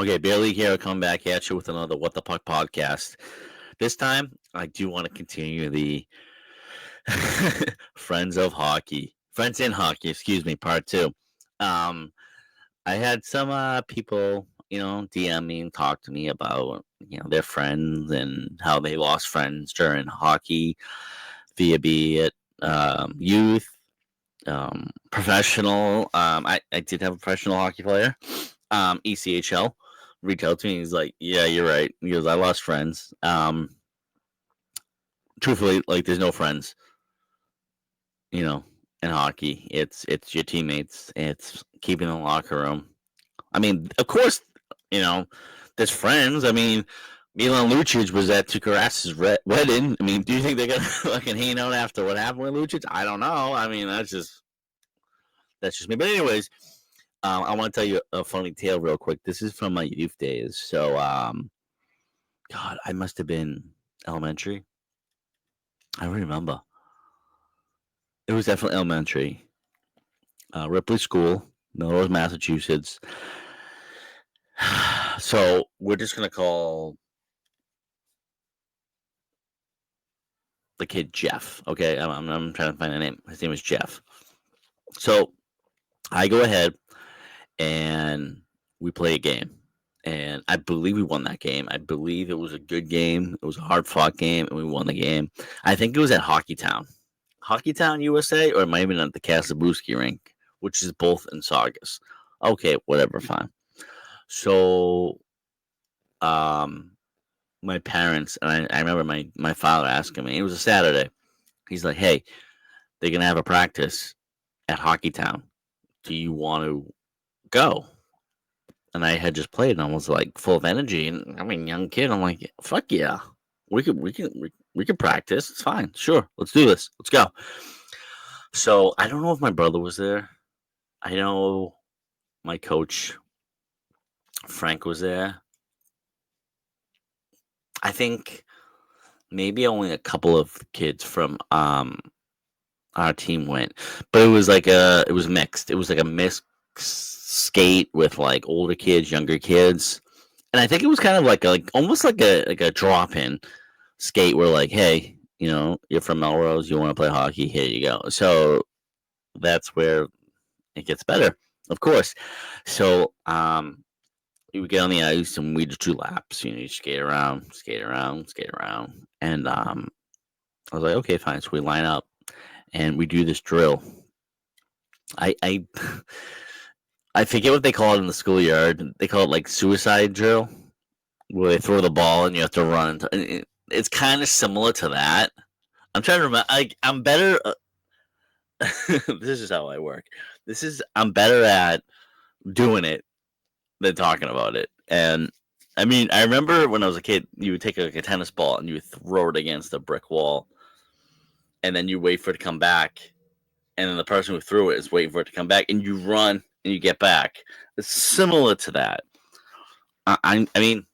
Okay, Bailey here. I'll come back at you with another What the Puck podcast. This time, I do want to continue the Friends in Hockey, excuse me, part two. Um, I had some people, DM me and talk to me about, their friends and how they lost friends during hockey, via be it youth, professional. I did have a professional hockey player, ECHL, reach out to me. He's like, "Yeah, you're right." He goes, "I lost friends." Truthfully, like, there's no friends, you know, in hockey. It's your teammates. It's keeping the locker room. I mean, of course, you know, there's friends. I mean, Milan Lucic was at Tukaras's wedding. I mean, do you think they're gonna fucking hang out after what happened with Lucic? I don't know. I mean, that's just me. But anyways, I want to tell you a funny tale real quick. This is from my youth days. So, God, I must have been elementary. I don't remember. It was definitely elementary. Ripley School, Melrose, Massachusetts. So we're just gonna call the kid Jeff. Okay, I'm trying to find a name. His name is Jeff. So I go ahead and we play a game. And I believe we won that game. I believe it was a good game. It was a hard fought game, and we won the game. I think it was at Hockey Town, USA, or it might have been at the Kasabuski rink, which is both in Saugus. Okay, whatever, fine. So, um, my parents, and I remember my father asking me, it was a Saturday. He's like, "Hey, they're going to have a practice at Hockey Town. Do you want to go?" And I had just played, and I was like full of energy. And I mean, young kid, I'm like, "Fuck yeah, we could practice. It's fine. Sure, let's do this. Let's go." So I don't know if my brother was there. I know my coach Frank was there. I think maybe only a couple of kids from our team went, but it was mixed. It was like a mixed skate with like older kids, younger kids, and I think it was kind of like almost like a drop in skate where like, hey, you're from Melrose, you want to play hockey, here you go. So that's where it gets better, of course. So we would get on the ice and we just do laps. You skate around, skate around, skate around, and I was like, okay, fine. So we line up and we do this drill. I I forget what they call it in the schoolyard. They call it like suicide drill, where they throw the ball and you have to run. It's kind of similar to that. I'm trying to remember. I'm better. This is how I work. I'm better at doing it than talking about it. And I mean, I remember when I was a kid, you would take like a tennis ball and you would throw it against a brick wall, and then you wait for it to come back, and then the person who threw it is waiting for it to come back, and you run and you get back. It's similar to that. I mean,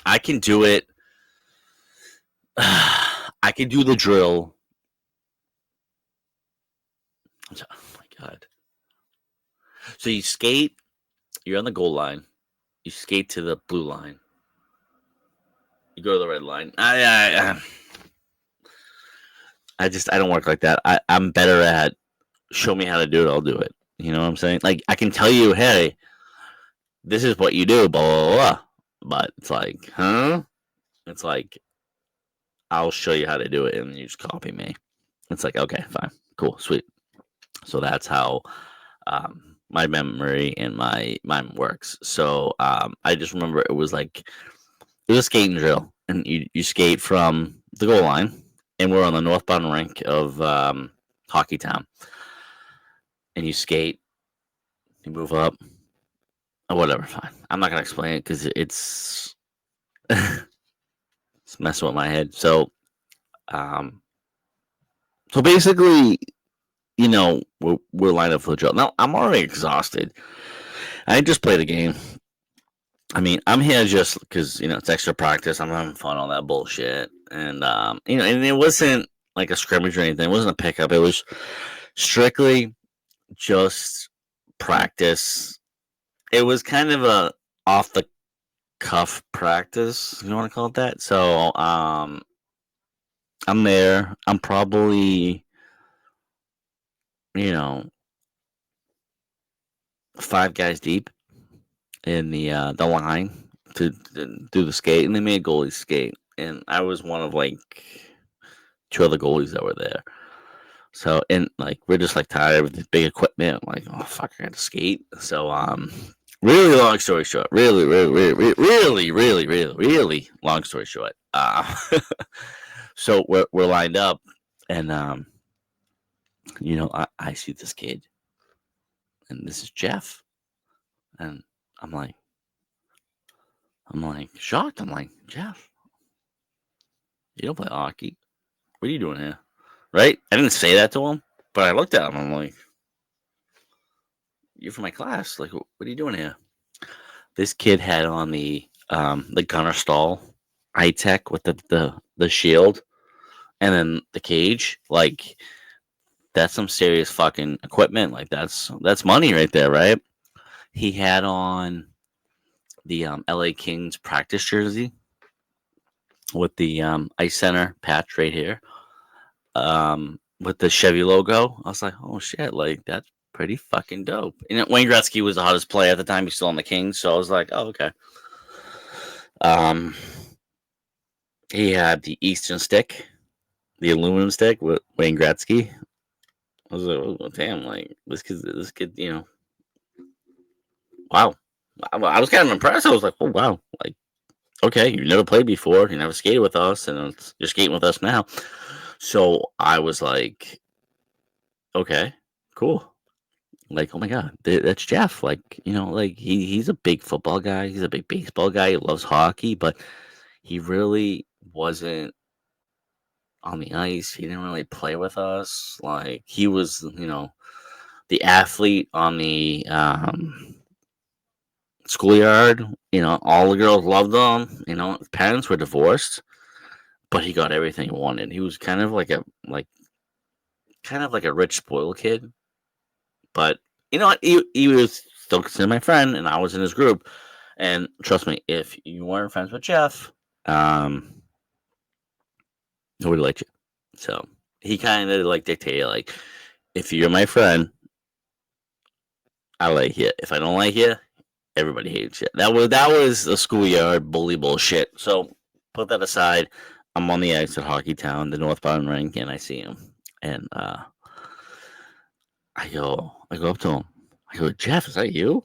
I can do it. I can do the drill. Oh my god! So you skate. You're on the goal line. You skate to the blue line. You go to the red line. I don't work like that. I'm better at show me how to do it. I'll do it. You know what I'm saying? Like I can tell you, hey, this is what you do, blah blah blah. But it's like, huh? It's like I'll show you how to do it, and you just copy me. It's like, okay, fine, cool, sweet. So that's how my memory and my mind works. So I just remember it was a skating drill, and you skate from the goal line, and we're on the northbound rink of Hockey Town, and you skate, you move up, or whatever. Fine, I'm not gonna explain it because it's messing with my head. Um, so basically, we're lined up for the drill. Now I'm already exhausted. I just played a game. I mean, I'm here just because it's extra practice. I'm having fun, all that bullshit, and and it wasn't like a scrimmage or anything. It wasn't a pickup. It was strictly just practice. It was kind of a off the cuff practice. You want to call it that? So I'm there. I'm probably, you know, 5 guys deep in the line to do the skate, and they made goalies skate, and I was one of like 2 other goalies that were there. So and like we're just like tired with this big equipment. I'm like, oh fuck, I got to skate. So really long story short, really long story short. So we're lined up, and I see this kid, and this is Jeff, and I'm like shocked. I'm like, Jeff, you don't play hockey. What are you doing here? Right? I didn't say that to him, but I looked at him. I'm like, you're from my class. Like, what are you doing here? This kid had on the Gunnar Stahl high tech with the shield and then the cage. Like, that's some serious fucking equipment. Like, that's money right there, right? He had on the LA Kings practice jersey with the Ice Center patch right here. With the Chevy logo. I was like, oh shit, like that's pretty fucking dope. And Wayne Gretzky was the hottest player at the time. He's still on the Kings, so I was like, oh okay. He had the Eastern stick, the aluminum stick with Wayne Gretzky. I was like, oh, damn, like this kid, wow. I was kind of impressed. I was like, oh wow, like okay, you never played before, you never skated with us, and you're skating with us now. So I was like, okay, cool. Like, oh my god, that's Jeff. Like, like he's a big football guy. He's a big baseball guy. He loves hockey, but he really wasn't on the ice. He didn't really play with us. Like, he was, the athlete on the schoolyard. All the girls loved him. His parents were divorced, but he got everything he wanted. He was kind of like a rich spoiled kid. But you know what? He was still considered my friend, and I was in his group. And trust me, if you weren't friends with Jeff, nobody liked you. So he kind of like dictated, like, if you're my friend, I like you. If I don't like you, everybody hates you. That was the schoolyard bully bullshit. So put that aside. I'm on the ice at Hockey Town, the northbound rink, and I see him, and I go up to him. I go, Jeff, is that you?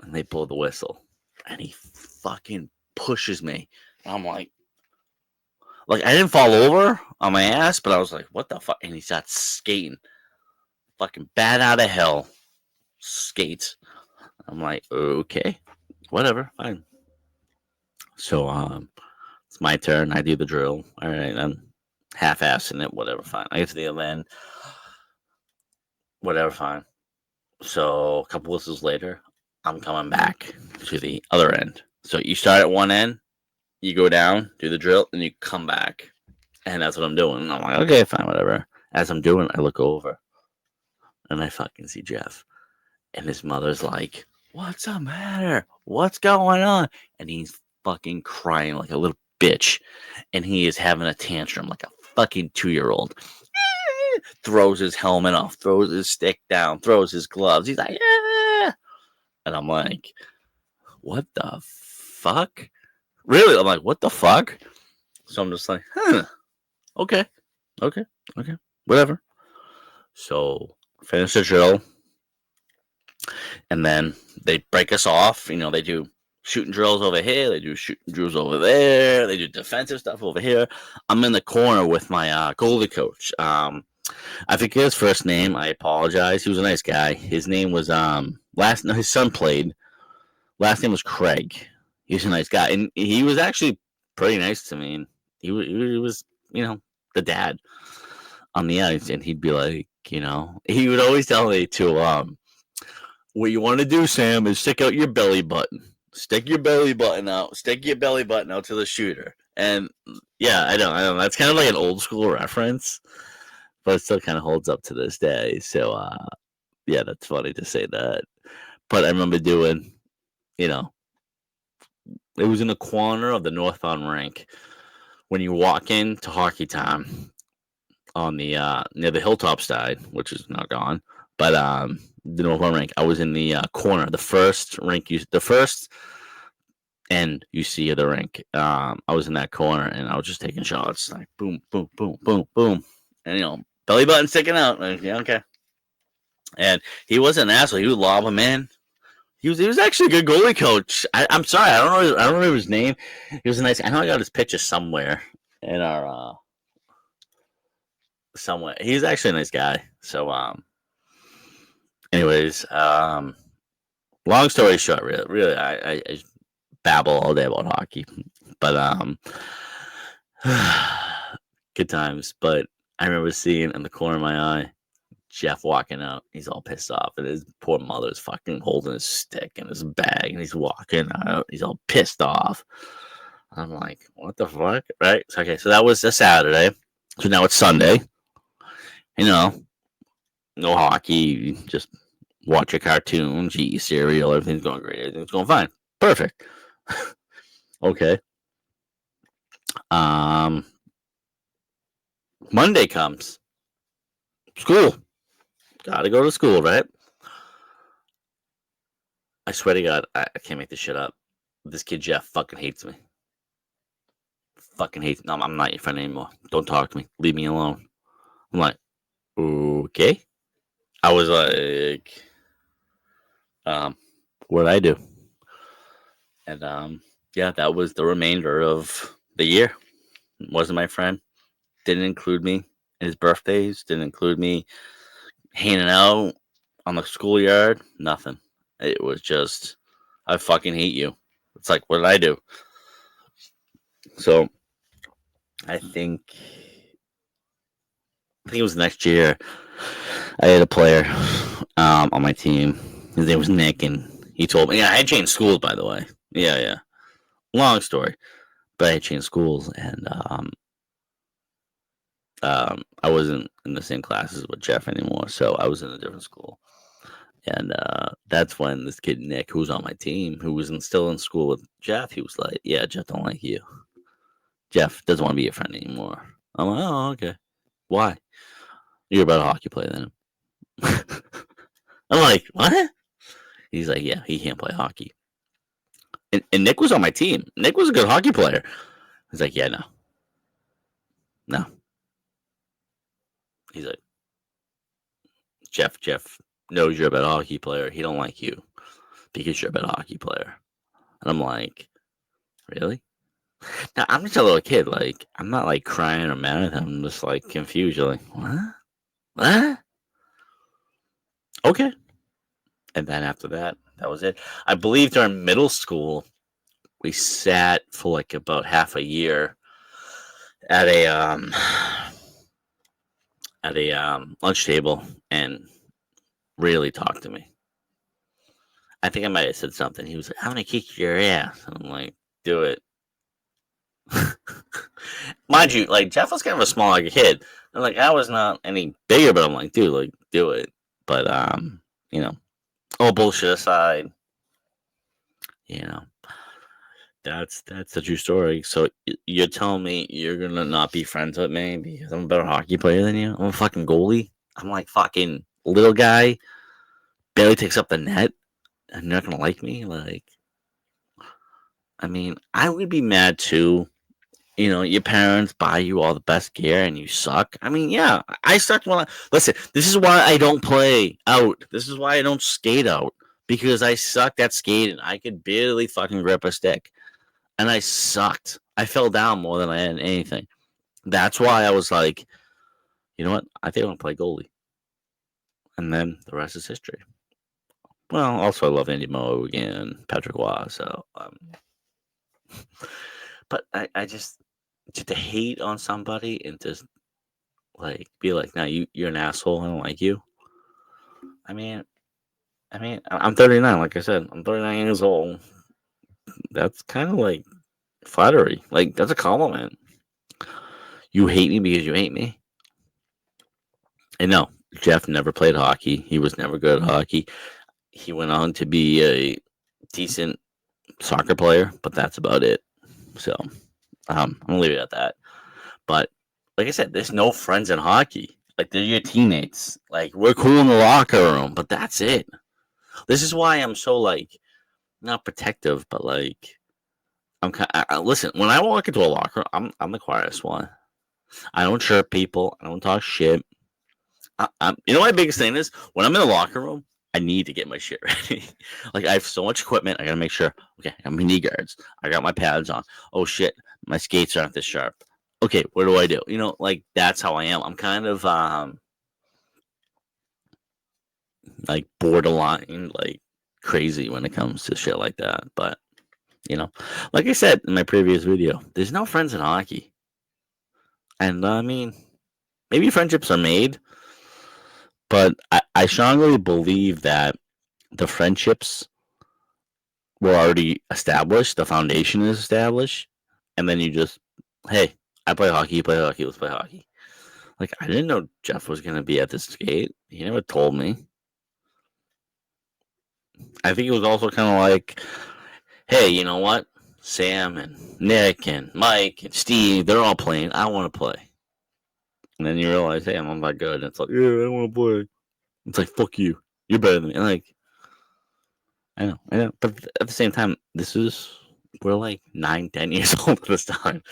And they blow the whistle, and he fucking pushes me. I'm like I didn't fall over on my ass, but I was like, what the fuck? And he starts skating, fucking bat out of hell, skates. I'm like, okay, whatever, fine. So it's my turn. I do the drill. All right, I'm half-assing it. Whatever, fine. I get to the other end. Whatever, fine. So a couple whistles later, I'm coming back to the other end. So you start at one end, you go down, do the drill, and you come back. And that's what I'm doing. I'm like, okay, fine, whatever. As I'm doing, I look over, and I fucking see Jeff. And his mother's like, what's the matter? What's going on? And he's fucking crying like a little bitch. And he is having a tantrum like a fucking 2-year-old. Throws his helmet off, throws his stick down, throws his gloves. He's like, yeah. And I'm like, what the fuck? Really? I'm like, what the fuck? So I'm just like, okay, whatever. So finish the drill, and then they break us off. They do shooting drills over here, they do shooting drills over there, they do defensive stuff over here. I'm in the corner with my goalie coach. I forget his first name. I apologize. He was a nice guy. His name was his son played. Last name was Craig. He was a nice guy, and he was actually pretty nice to me. And he was, the dad on the ice, and he'd be like, he would always tell me to, what you want to do, Sam, is stick out your belly button. Stick your belly button out. Stick your belly button out to the shooter. And yeah, I know. That's kind of like an old school reference, but it still kind of holds up to this day. So, yeah, that's funny to say that. But I remember doing, It was in the corner of the northbound rink. When you walk into Hockey Time on the near the Hilltop side, which is now gone, but the northbound rink, I was in the corner, the first rink, the first end you see of the rink. I was in that corner and I was just taking shots, like boom, boom, boom, boom, boom, and belly button sticking out. Like, yeah, okay. And he wasn't an asshole. He would lob him in. He was actually a good goalie coach. I'm sorry, I don't know his name. He was a nice. I know I got his picture somewhere in our somewhere. He's actually a nice guy. So anyways, long story short, really, I babble all day about hockey, but good times. But I remember seeing in the corner of my eye Jeff walking out. He's all pissed off, and his poor mother's fucking holding his stick and his bag, and he's walking out. He's all pissed off. I'm like, what the fuck, right? So, okay, so that was a Saturday. So now it's Sunday. No hockey. Just watch your cartoons, eat your cereal. Everything's going great. Everything's going fine. Perfect. Okay. Monday comes. School. Gotta go to school, right? I swear to God, I can't make this shit up. This kid Jeff fucking hates me. Fucking hates me. No, I'm not your friend anymore. Don't talk to me. Leave me alone. I'm like, okay. I was like, what did I do? And yeah, that was the remainder of the year. Wasn't my friend. Didn't include me in his birthdays. Didn't include me hanging out on the schoolyard. Nothing. It was just, I fucking hate you. It's like, what did I do? So, I think it was next year. I had a player on my team. His name was Nick, and he told me, yeah, I had changed schools, by the way. Yeah. Long story. But I had changed schools, and I wasn't in the same classes with Jeff anymore, so I was in a different school. And that's when this kid Nick, who was on my team, who was still in school with Jeff, he was like, "Yeah, Jeff don't like you. Jeff doesn't want to be your friend anymore." I'm like, "Oh, okay. Why? You're a better hockey player than him." I'm like, "What?" He's like, "Yeah, he can't play hockey." And Nick was on my team. Nick was a good hockey player. He's like, "Yeah, no." He's like, Jeff knows you're a better hockey player. He don't like you because you're a better hockey player. And I'm like, really? Now I'm just a little kid. Like, I'm not like crying or mad at him. I'm just like confused. You're like, what? What? Okay. And then after that, that was it. I believe during middle school, we sat for like about half a year at a lunch table and really talked to me. I think I might have said something. He was like, "I'm gonna kick your ass." And I'm like, "Do it." Mind you, like Jeff was kind of a small kid. And like I was not any bigger, but I'm like, dude, like do it. But all bullshit aside, you know, that's a true story. So you're telling me you're gonna not be friends with me because I'm a better hockey player than you? I'm a fucking goalie. I'm like fucking little guy, barely takes up the net, and you're not gonna like me? Like, I mean, I would be mad too. Your parents buy you all the best gear and you suck. I mean, yeah, I sucked when listen, this is why I don't play out. This is why I don't skate out. Because I sucked at skating. I could barely fucking grip a stick. And I sucked. I fell down more than I had anything. That's why I was like, you know what? I think I'm gonna play goalie. And then the rest is history. Well, also I love Andy Moe again, Patrick Waugh, so but I just to hate on somebody and just like be like, "No, you're an asshole. I don't like you." I mean, I'm 39. Like I said, I'm 39 years old. That's kind of like flattery. Like that's a compliment. You hate me because you hate me. And no, Jeff never played hockey. He was never good at hockey. He went on to be a decent soccer player, but that's about it. So I'm gonna leave it at that. But like I said, there's no friends in hockey. Like they're your teammates. Like we're cool in the locker room, but that's it. This is why I'm so like not protective, but like I'm kind. Listen, when I walk into a locker, I'm the quietest one. I don't chirp people. I don't talk shit. You know, my biggest thing is when I'm in the locker room, I need to get my shit ready. Like I have so much equipment, I gotta make sure. Okay, I have my knee guards. I got my pads on. Oh shit, my skates aren't this sharp. Okay, what do I do? You know, like that's how I am. I'm kind of like borderline like crazy when it comes to shit like that. But you know, like I said in my previous video, there's no friends in hockey. And I mean, maybe friendships are made, but I strongly believe that the friendships were already established, the foundation is established, and then you just, hey, I play hockey, you play hockey, let's play hockey. Like, I didn't know Jeff was going to be at this skate. He never told me. I think it was also kind of like, hey, you know what? Sam and Nick and Mike and Steve, they're all playing. I want to play. And then you realize, hey, I'm not good. And it's like, yeah, I don't want to play. It's like, fuck you. You're better than me. And like, I know. But at the same time, we're like 9, 10 years old at this time.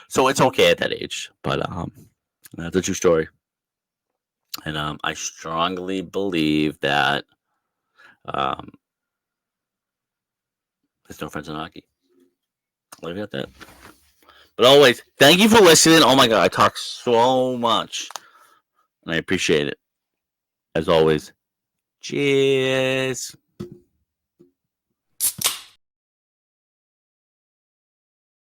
So it's okay at that age. But that's a true story. And I strongly believe that there's no friends in hockey. Leave it at that. But always, thank you for listening. Oh my God, I talk so much. And I appreciate it. As always, cheers.